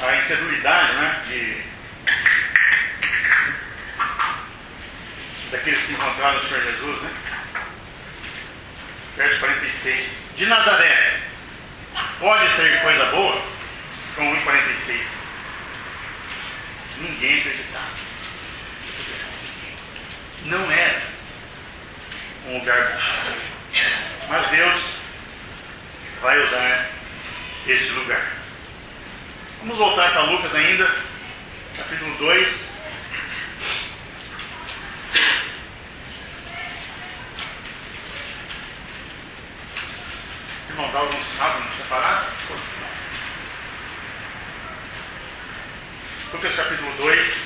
S1: A incredulidade, né, daqueles que encontraram o Senhor Jesus, né? Verso 46. De Nazaré pode sair coisa boa? João 1,46. Ninguém acreditava. Não era um lugar bom. Mas Deus vai usar esse lugar. Vamos voltar para Lucas ainda, capítulo 2. Irmãos, alguns sabem separar? Lucas capítulo 2.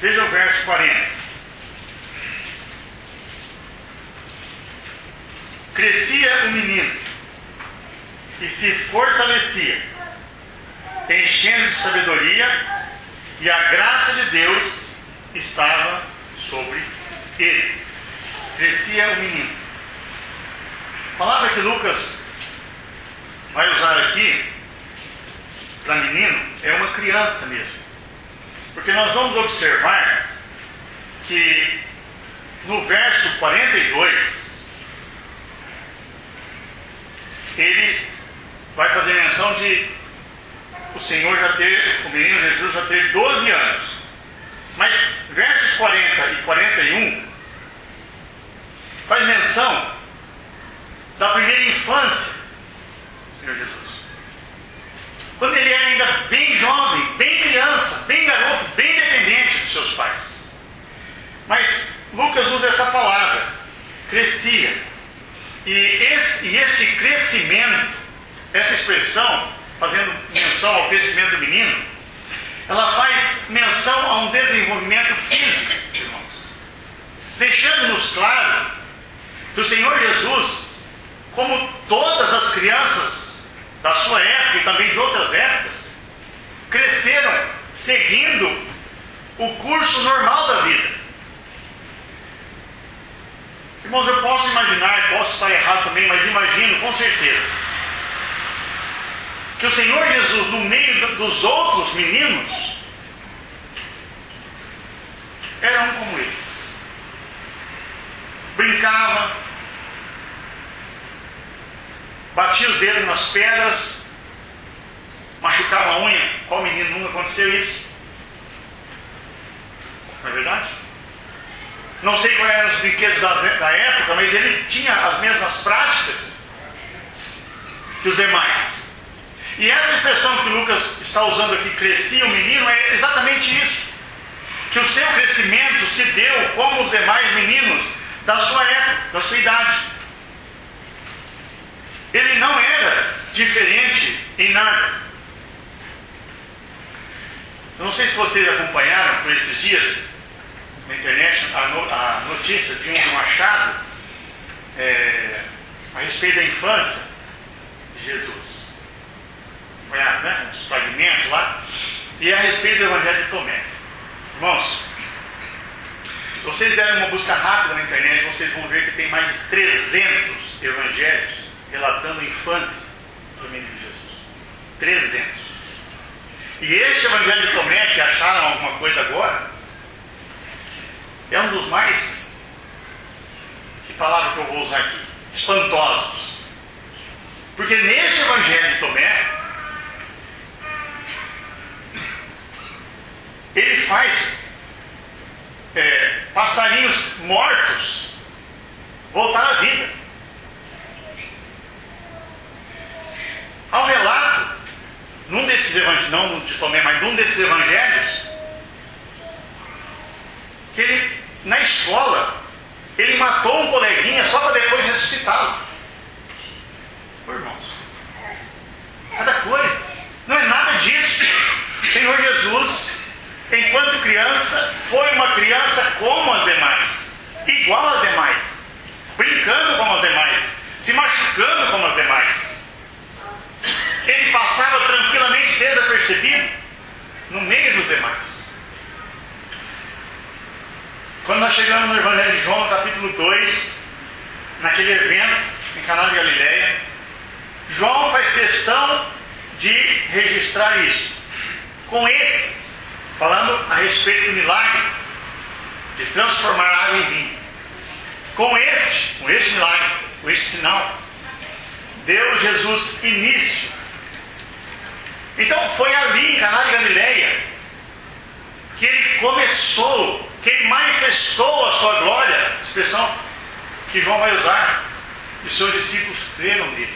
S1: Veja o verso 40. Crescia o menino e se fortalecia, enchendo de sabedoria, e a graça de Deus estava sobre ele. Crescia o menino. A palavra que Lucas vai usar aqui para menino é uma criança mesmo. Porque nós vamos observar que no verso 42 ele vai fazer menção de o Senhor já ter, o menino Jesus já ter 12 anos. Mas versos 40 e 41 faz menção da primeira infância do Senhor Jesus. Quando ele era ainda bem jovem, bem criança, bem garoto, bem dependente dos seus pais. Mas Lucas usa essa palavra, crescia. E este crescimento, essa expressão, fazendo menção ao crescimento do menino, ela faz menção a um desenvolvimento físico, irmãos. Deixando-nos claro que o Senhor Jesus, como todas as crianças da sua época e também de outras épocas, cresceram seguindo o curso normal da vida. Irmãos, eu posso imaginar, posso estar errado também, mas imagino com certeza que o Senhor Jesus, no meio dos outros meninos, era um como eles. Brincava, batia o dedo nas pedras, machucava a unha. Qual menino nunca aconteceu isso? não é verdade? Não sei quais eram os brinquedos da época, mas ele tinha as mesmas práticas que os demais. E essa expressão que Lucas está usando aqui, crescia o menino, é exatamente isso. Que o seu crescimento se deu como os demais meninos da sua época, da sua idade. Ele não era diferente em nada. Eu não sei se vocês acompanharam por esses dias na internet a notícia de um achado a respeito da infância de Jesus. Acompanharam, né? Uns fragmentos lá. E é a respeito do Evangelho de Tomé. Irmãos, se vocês derem uma busca rápida na internet, vocês vão ver que tem mais de 300 evangelhos relatando a infância do menino Jesus. 300. E este Evangelho de Tomé, que acharam alguma coisa agora, é um dos mais, que palavra que eu vou usar aqui, espantosos. Porque neste Evangelho de Tomé, ele faz passarinhos mortos voltar à vida. Ao relato, num desses evangelhos, não de Tomé, mas num desses evangelhos, que ele, na escola, ele matou um coleguinha só para depois ressuscitá-lo. Irmãos, cada coisa, não é nada disso. O Senhor Jesus, enquanto criança, foi uma criança como as demais, igual às demais, brincando como as demais, se machucando como as demais. Ele passava tranquilamente desapercebido no meio dos demais. Quando nós chegamos no Evangelho de João, no capítulo 2, naquele evento em Caná de Galileia, João faz questão de registrar isso. Com esse, falando a respeito do milagre de transformar a água em vinho. Com este milagre, com este sinal, deu Jesus início. Então foi ali em Caná de Galileia que ele começou, que ele manifestou a sua glória, expressão que João vai usar, e seus discípulos creram nele.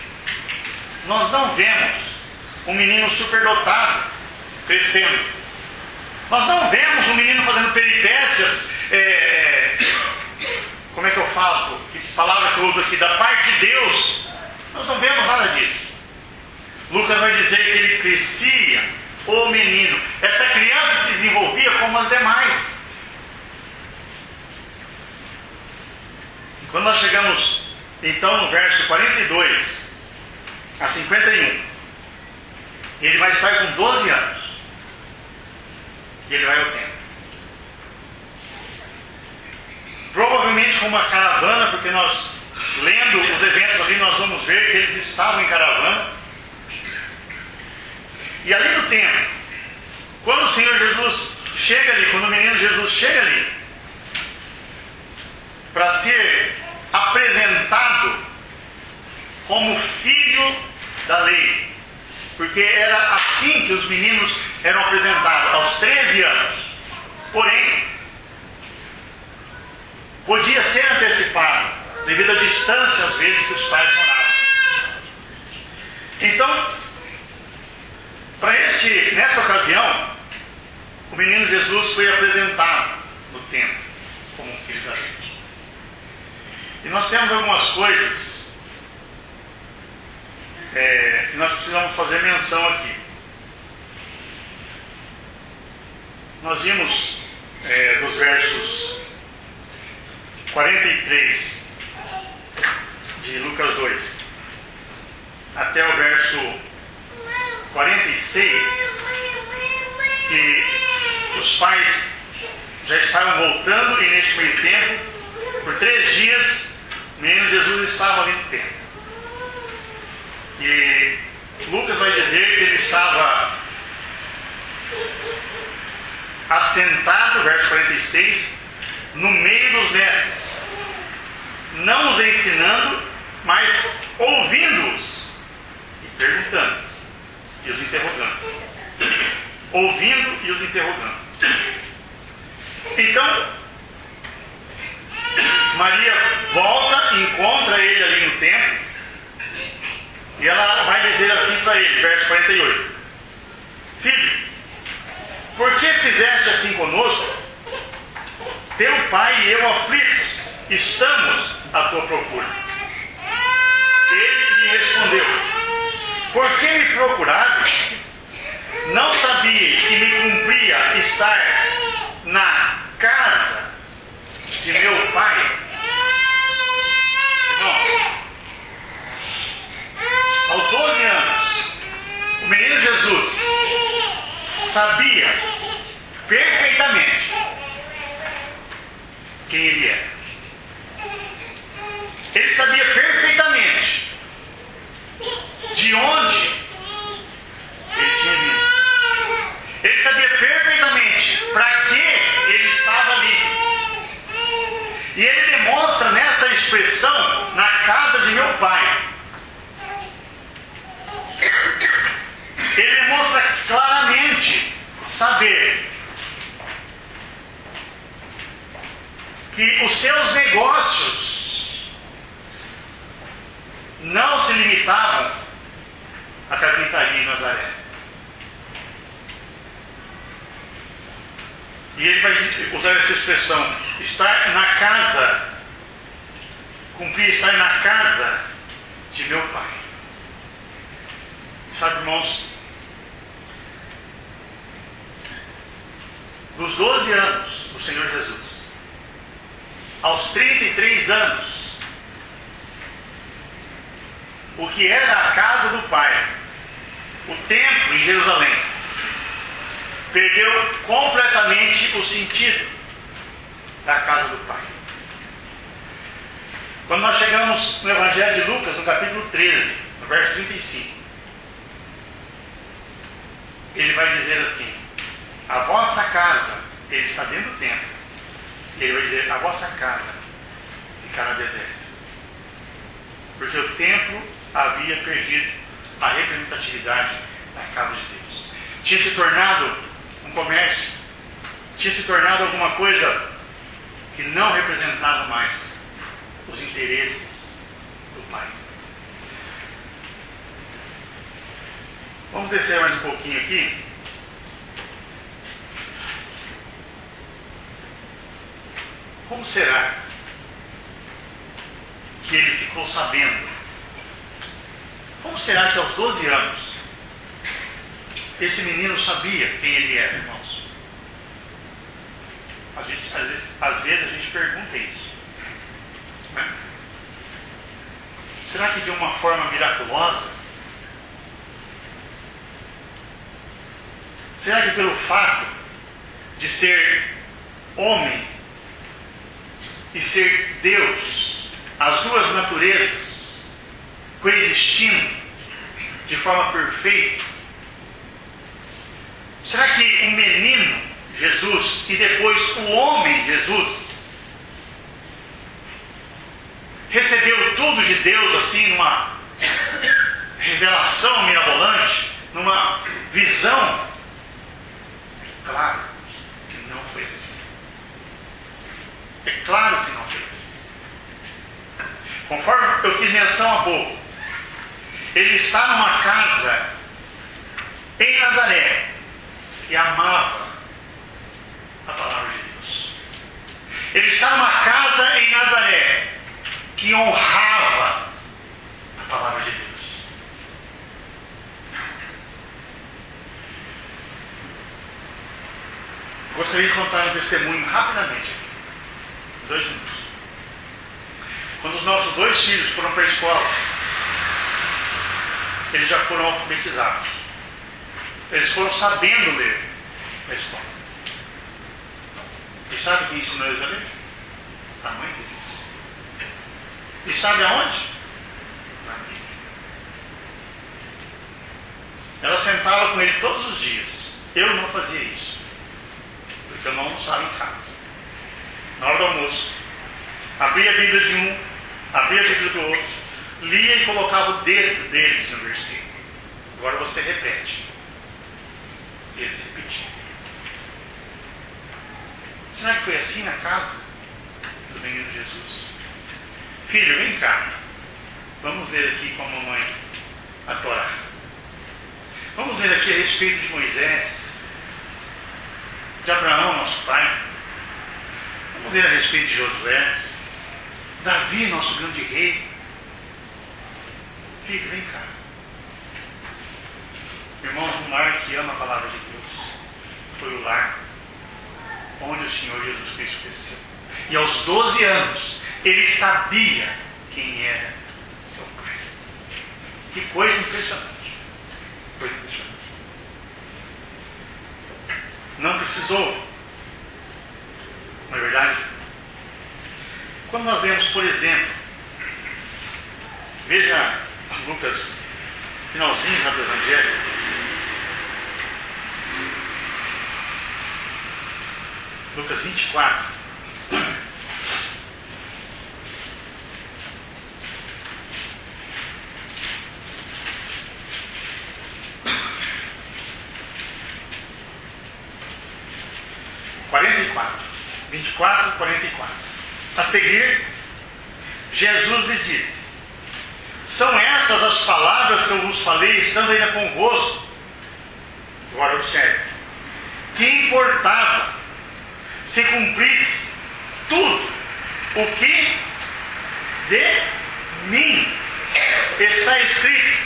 S1: Nós não vemos um menino superdotado crescendo. Nós não vemos um menino fazendo peripécias, como é que eu faço? Que palavra que eu uso aqui? Da parte de Deus. Nós não vemos nada disso. Lucas vai dizer que ele crescia, o menino. Essa criança se desenvolvia como as demais. Quando nós chegamos, então, no verso 42 a 51, ele vai estar com 12 anos. E ele vai ao templo. Provavelmente com uma caravana, porque nós, lendo os eventos ali, nós vamos ver que eles estavam em caravana. E ali no templo, quando o Senhor Jesus chega ali, quando o menino Jesus chega ali, para ser apresentado como filho da lei, porque era assim que os meninos eram apresentados, aos 13 anos. Porém, podia ser antecipado, devido à distância, às vezes, que os pais moravam. Então, nessa ocasião, o menino Jesus foi apresentado no templo, como um filho da lei. E nós temos algumas coisas que nós precisamos fazer menção aqui. Nós vimos dos versos 43 de Lucas 2 até o verso 46 que os pais já estavam voltando, e neste meio tempo, por 3 dias, o menino Jesus estava ali no templo. E Lucas vai dizer que ele estava assentado, verso 46, no meio dos mestres, não os ensinando, mas ouvindo-os e perguntando e os interrogando. Ouvindo e os interrogando. Então, Maria volta, encontra ele ali no templo, e ela vai dizer assim para ele, verso 48: Filho, por que fizeste assim conosco? Teu pai e eu aflitos estamos à tua procura. Ele lhe respondeu: Por que me procurares? Não sabias que me cumpria estar na casa de meu pai? Irmão, aos 12 anos, o menino Jesus sabia perfeitamente quem ele era. Ele sabia perfeitamente de onde ele tinha vindo. Ele sabia perfeitamente para que ele estava ali. E ele demonstra nessa expressão, na casa de meu pai. Ele demonstra claramente saber que os seus negócios não se limitavam à carpintaria em Nazaré. E ele vai usar essa expressão, estar na casa, cumprir estar na casa de meu pai. Sabe, irmãos, dos 12 anos do Senhor Jesus aos 33 anos, o que era a casa do Pai, o templo em Jerusalém, perdeu completamente o sentido da casa do Pai. Quando nós chegamos no Evangelho de Lucas, no capítulo 13, no verso 35, ele vai dizer assim: a vossa casa, ele está dentro do templo, ele vai dizer: a vossa casa ficará deserta, porque o templo havia perdido a representatividade da casa de Deus. Tinha se tornado um comércio, tinha se tornado alguma coisa que não representava mais os interesses do Pai. Vamos descer mais um pouquinho aqui. Como será que ele ficou sabendo? Como será que aos 12 anos esse menino sabia quem ele era, irmãos? Às vezes a gente pergunta isso, né? Será que de uma forma miraculosa? Será que pelo fato de ser homem e ser Deus, as duas naturezas coexistindo de forma perfeita, será que o menino Jesus e depois o homem Jesus recebeu tudo de Deus assim, numa revelação mirabolante, numa visão? Claro que não foi assim. É claro que não foi assim. Conforme eu fiz menção há pouco, ele está numa casa em Nazaré que amava a palavra de Deus. Ele está numa casa em Nazaré que honrava a palavra de Deus. Gostaria de contar um testemunho rapidamente aqui, 2 minutos. Quando os nossos 2 filhos foram para a escola, eles já foram alfabetizados. Eles foram sabendo ler na escola. E sabe quem ensinou eles a ler? A mãe deles. E sabe aonde? Na Bíblia. Ela sentava com ele todos os dias. Eu não fazia isso, porque eu não almoçava em casa. Na hora do almoço, abria a Bíblia de um, abria a Bíblia do outro, lia e colocava o dedo deles no versículo. Agora você repete. Eles repetiam. Será que foi assim na casa do menino Jesus? Filho, vem cá. Vamos ler aqui com a mamãe a Torá. Vamos ler aqui a respeito de Moisés, de Abraão, nosso pai. Vamos ler a respeito de Josué, Davi, nosso grande rei. Filho, vem cá. Irmãos, um lar que ama a palavra de Deus foi o lar onde o Senhor Jesus Cristo cresceu. E aos 12 anos, ele sabia quem era seu pai. Que coisa impressionante. Coisa impressionante. Não precisou. Não é verdade? Quando nós vemos, por exemplo, veja Lucas, finalzinho do Evangelho. Lucas 24. (24, 44). A seguir, Jesus lhe disse: são estas as palavras que eu vos falei, estando ainda convosco. Agora observe: que importava se cumprisse tudo o que de mim está escrito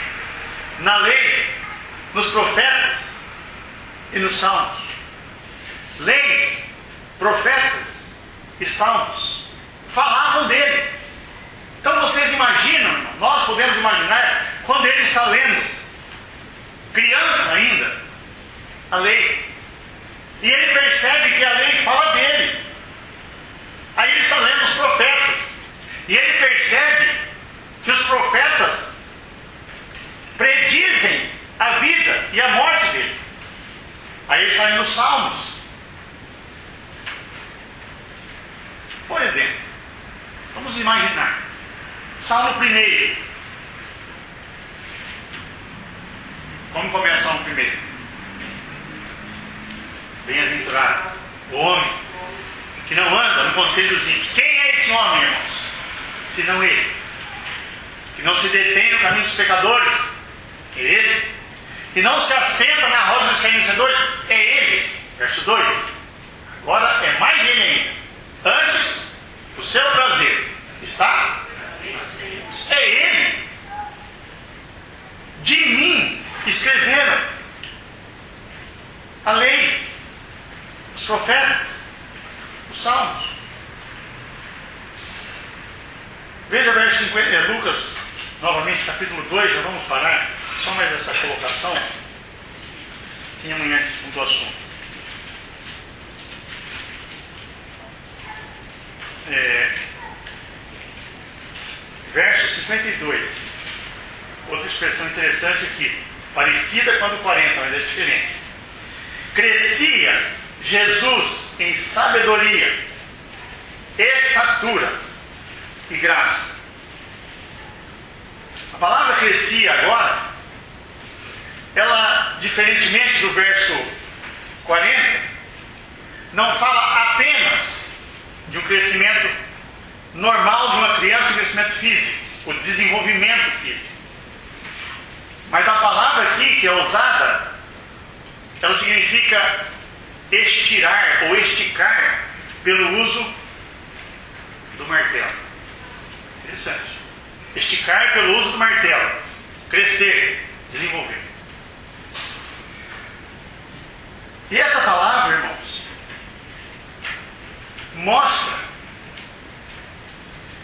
S1: na lei, nos profetas e nos salmos. Leis, profetas e salmos falavam dele. Então vocês imaginam, irmão, nós podemos imaginar quando ele está lendo, criança ainda, a lei, e ele percebe que a lei fala dele. Aí ele está lendo os profetas, e ele percebe que os profetas predizem a vida e a morte dele. Aí ele está lendo os salmos. Por exemplo, vamos imaginar Salmo 1. Como começa o Salmo 1? Bem-aventurado o homem que não anda no conselho dos ímpios. Quem é esse homem, irmãos? Senão ele. Que não se detém no caminho dos pecadores. É ele. Que não se assenta na roda dos escarnecedores. É ele. Verso 2. Agora é mais ele ainda. Antes, o seu prazer está? É ele. De mim escreveram a lei, os profetas, os salmos. Veja verso 50, Lucas, novamente, capítulo 2, já vamos parar. Só mais essa colocação. Sim, amanhã vamos ao assunto. Verso 52. Outra expressão interessante aqui, parecida com a do 40, mas é diferente. Crescia Jesus em sabedoria, estatura e graça. A palavra crescia agora, ela, diferentemente do verso 40, não fala apenas de um crescimento normal de uma criança, um crescimento físico, o desenvolvimento físico. Mas a palavra aqui que é usada, ela significa estirar ou esticar pelo uso do martelo. Interessante. Esticar pelo uso do martelo. Crescer, desenvolver. E essa palavra, irmãos, mostra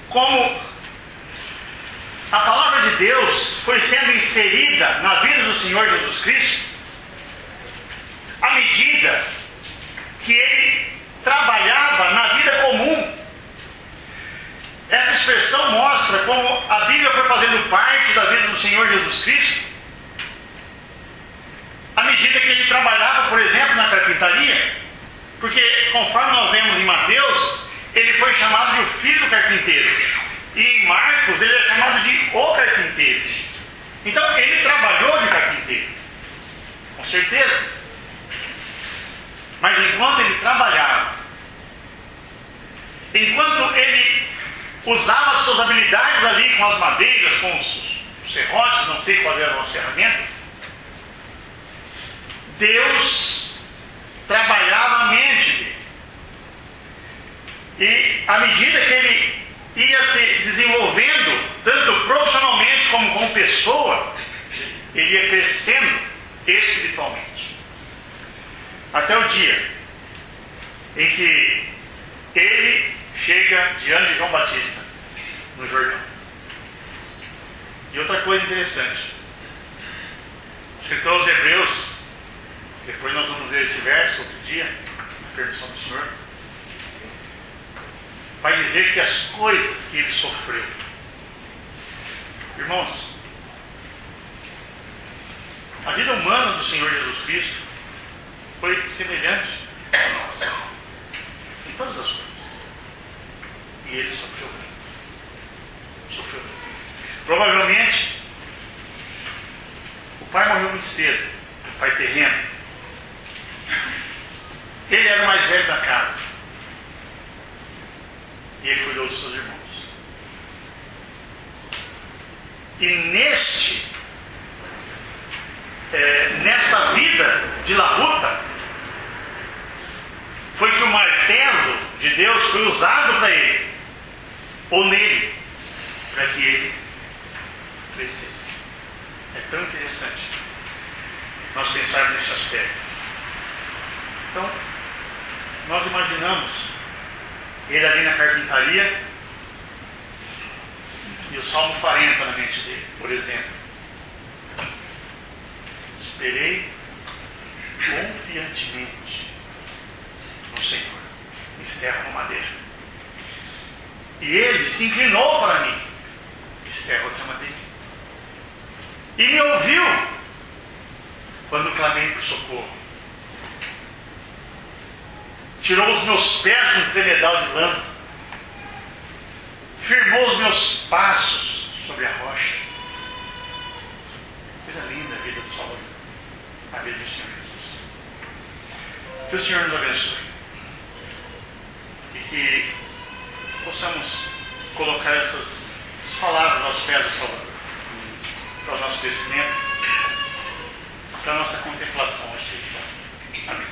S1: como a palavra de Deus foi sendo inserida na vida do Senhor Jesus Cristo à medida que ele trabalhava na vida comum. Essa expressão mostra como a Bíblia foi fazendo parte da vida do Senhor Jesus Cristo à medida que ele trabalhava, por exemplo, na carpintaria, porque conforme nós vemos em Mateus, ele foi chamado de o filho do carpinteiro, e em Marcos ele é chamado de o carpinteiro. Então ele trabalhou de carpinteiro, com certeza. Mas enquanto ele trabalhava, enquanto ele usava as suas habilidades ali com as madeiras, com os serrotes, não sei quais eram as ferramentas, Deus trabalhava a mente dele. E à medida que ele ia se desenvolvendo, tanto profissionalmente como pessoa, ele ia crescendo espiritualmente. Até o dia em que ele chega diante de João Batista, no Jordão. E outra coisa interessante, o escritor aos Hebreus, depois nós vamos ler esse verso outro dia, na permissão do Senhor, vai dizer que as coisas que ele sofreu, irmãos, a vida humana do Senhor Jesus Cristo foi semelhante à nossa, em todas as coisas. E ele sofreu muito. Sofreu muito. Provavelmente, o pai morreu muito cedo, o pai terreno. Ele era o mais velho da casa. E ele cuidou dos seus irmãos. E nesta vida de labuta, foi que o martelo de Deus foi usado para ele, ou nele, para que ele crescesse. É tão interessante nós pensarmos nesse aspecto. Então, nós imaginamos ele ali na carpintaria e o Salmo 40 na mente dele, por exemplo. Esperei confiantemente no Senhor, em serra madeira. E ele se inclinou para mim, e serra outra madeira. E me ouviu quando clamei por socorro. Tirou os meus pés de um tremedal de lama, firmou os meus passos sobre a rocha. Coisa linda a vida do Salvador, a vida do Senhor Jesus. Que o Senhor nos abençoe e que possamos colocar essas palavras aos pés do Salvador, para o nosso crescimento, para a nossa contemplação espiritual. Amém.